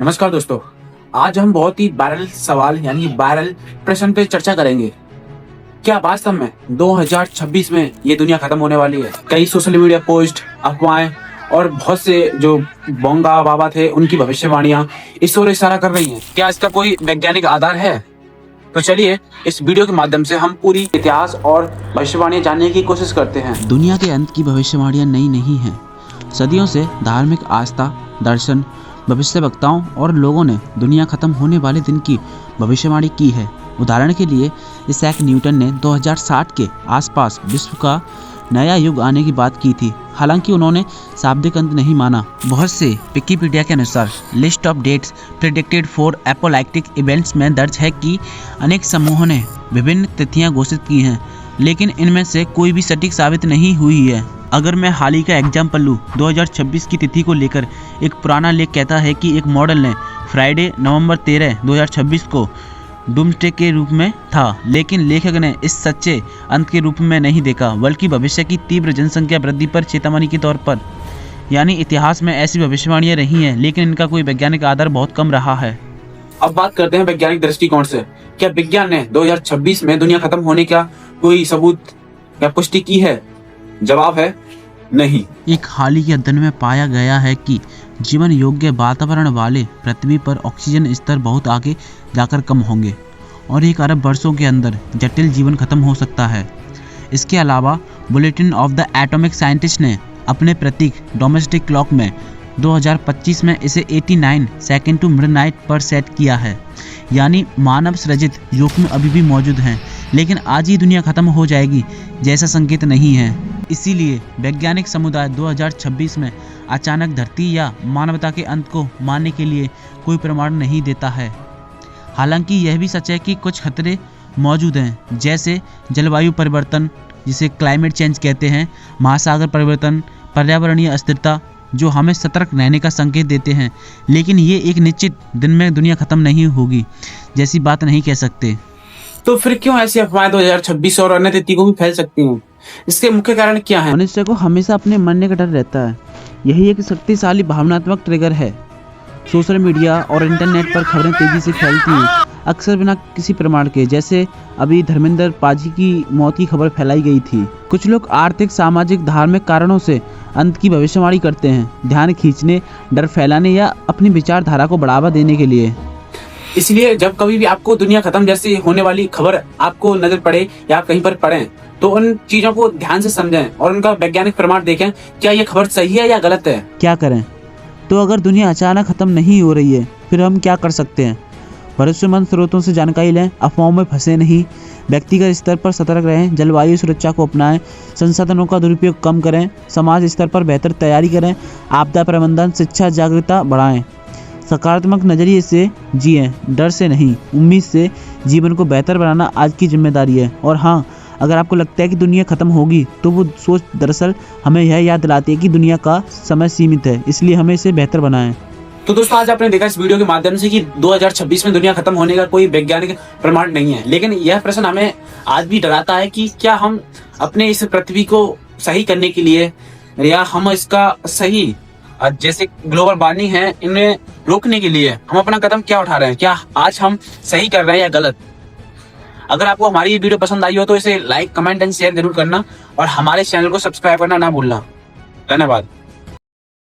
नमस्कार दोस्तों, आज हम बहुत ही वायरल सवाल यानी वायरल प्रश्न पे चर्चा करेंगे। क्या वास्तव में 2026 में ये दुनिया खत्म होने वाली है? कई सोशल मीडिया पोस्ट, अफवाहें और बहुत से जो बोंगा बाबा थे उनकी भविष्यवाणियां इस ओर इशारा कर रही हैं। क्या इसका कोई वैज्ञानिक आधार है? तो चलिए इस वीडियो के माध्यम से हम पूरी इतिहास और भविष्यवाणियां जानने की कोशिश करते हैं। दुनिया के अंत की भविष्यवाणियां नई नहीं हैं। सदियों से धार्मिक आस्था, दर्शन, भविष्यवक्ताओं और लोगों ने दुनिया खत्म होने वाले दिन की भविष्यवाणी की है। उदाहरण के लिए इसैक न्यूटन ने 2060 के आसपास विश्व का नया युग आने की बात की थी। हालांकि उन्होंने शाब्दिक अंत नहीं माना। बहुत से विकिपीडिया के अनुसार list of dates predicted for apocalyptic events में दर्ज है कि अनेक समूहों ने विभिन्न तिथियां घोषित की हैं, लेकिन इनमें से कोई भी सटीक साबित नहीं हुई है। अगर मैं हाल ही का एग्जाम्पल लूँ, 2026 की तिथि को लेकर एक पुराना लेख कहता है कि एक मॉडल ने फ्राइडे नवंबर 13, 2026 को डूम्सडे के रूप में था, लेकिन लेखक ने इस सच्चे अंत के रूप में नहीं देखा, बल्कि भविष्य की तीव्र जनसंख्या वृद्धि पर चेतावनी के तौर पर। यानी इतिहास में ऐसी भविष्यवाणियां रही हैं, लेकिन इनका कोई वैज्ञानिक आधार बहुत कम रहा है। अब बात करते हैं वैज्ञानिक दृष्टिकोण से। क्या विज्ञान ने 2026 में दुनिया खत्म होने का कोई सबूत या पुष्टि की है? जवाब है नहीं। एक हाल ही के अध्ययन में पाया गया है कि जीवन योग्य वातावरण वाले पृथ्वी पर ऑक्सीजन स्तर बहुत आगे जाकर कम होंगे और 1 अरब वर्षों के अंदर जटिल जीवन खत्म हो सकता है। इसके अलावा bulletin of the atomic scientist ने अपने प्रतीक डोमेस्टिक क्लॉक में 2025 में इसे 89 सेकेंड टू मिडनाइट पर सेट किया है। यानी मानव सृजित जोखिम अभी भी मौजूद हैं, लेकिन आज ही दुनिया खत्म हो जाएगी जैसा संकेत नहीं है। इसीलिए वैज्ञानिक समुदाय 2026 में अचानक धरती या मानवता के अंत को मानने के लिए कोई प्रमाण नहीं देता है। हालांकि यह भी सच है कि कुछ खतरे मौजूद हैं, जैसे जलवायु परिवर्तन, जिसे क्लाइमेट चेंज कहते हैं, महासागर परिवर्तन, पर्यावरणीय अस्थिरता, जो हमें सतर्क रहने का संकेत देते हैं। लेकिन ये एक निश्चित दिन में दुनिया खत्म नहीं होगी जैसी बात नहीं कह सकते। तो फिर क्यों ऐसी अफवाहें 2026 और अन्य तिथि को भी फैल सकती हैं? इसके मुख्य कारण क्या हैं? मनुष्य को हमेशा अपने मरने का डर रहता है। यही एक शक्तिशाली भावनात्मक ट्रिगर है। सोशल मीडिया और इंटरनेट पर खबरें तेजी से फैलती हैं, अक्सर बिना किसी प्रमाण के, जैसे अभी धर्मेंद्र पाजी की मौत की खबर फैलाई गई थी। कुछ लोग आर्थिक, सामाजिक, धार्मिक कारणों से अंत की भविष्यवाणी करते हैं, ध्यान खींचने, डर फैलाने या अपनी विचारधारा को बढ़ावा देने के लिए। इसलिए जब कभी भी आपको दुनिया खत्म जैसी होने वाली खबर आपको नजर पड़े या आप कहीं पर पढ़ें, तो उन चीजों को ध्यान से समझें और उनका वैज्ञानिक प्रमाण देखें, क्या ये खबर सही है या गलत है। क्या करें? तो अगर दुनिया अचानक खत्म नहीं हो रही है, फिर हम क्या कर सकते हैं? भरोसेमंद स्रोतों से जानकारी लें, अफवाहों में फंसे नहीं, व्यक्तिगत स्तर पर सतर्क रहें, जलवायु सुरक्षा को अपनाएं, संसाधनों का दुरुपयोग कम करें, समाज स्तर पर बेहतर तैयारी करें, आपदा प्रबंधन, शिक्षा, जागरूकता बढ़ाएं, सकारात्मक नजरिए से जिएं, डर से नहीं, उम्मीद से। जीवन को बेहतर बनाना आज की जिम्मेदारी है। और हाँ, अगर आपको लगता है कि दुनिया खत्म होगी, तो वो सोच दरअसल हमें यह याद दिलाती है कि दुनिया का समय सीमित है, इसलिए हमें इसे बेहतर बनाएं। तो दोस्तों, आज आपने देखा इस वीडियो के माध्यम से कि 2026 में दुनिया खत्म होने का कोई वैज्ञानिक प्रमाण नहीं है, लेकिन यह प्रश्न हमें आज भी डराता है कि क्या हम अपने इस पृथ्वी को सही करने के लिए या हम इसका सही जैसे ग्लोबल वार्मिंग है इन्हें रोकने के लिए हम अपना कदम क्या उठा रहे हैं? क्या आज हम सही कर रहे हैं या गलत? अगर आपको हमारी ये वीडियो पसंद आई हो तो इसे लाइक, कमेंट एंड शेयर जरूर करना और हमारे चैनल को सब्सक्राइब करना ना भूलना। धन्यवाद।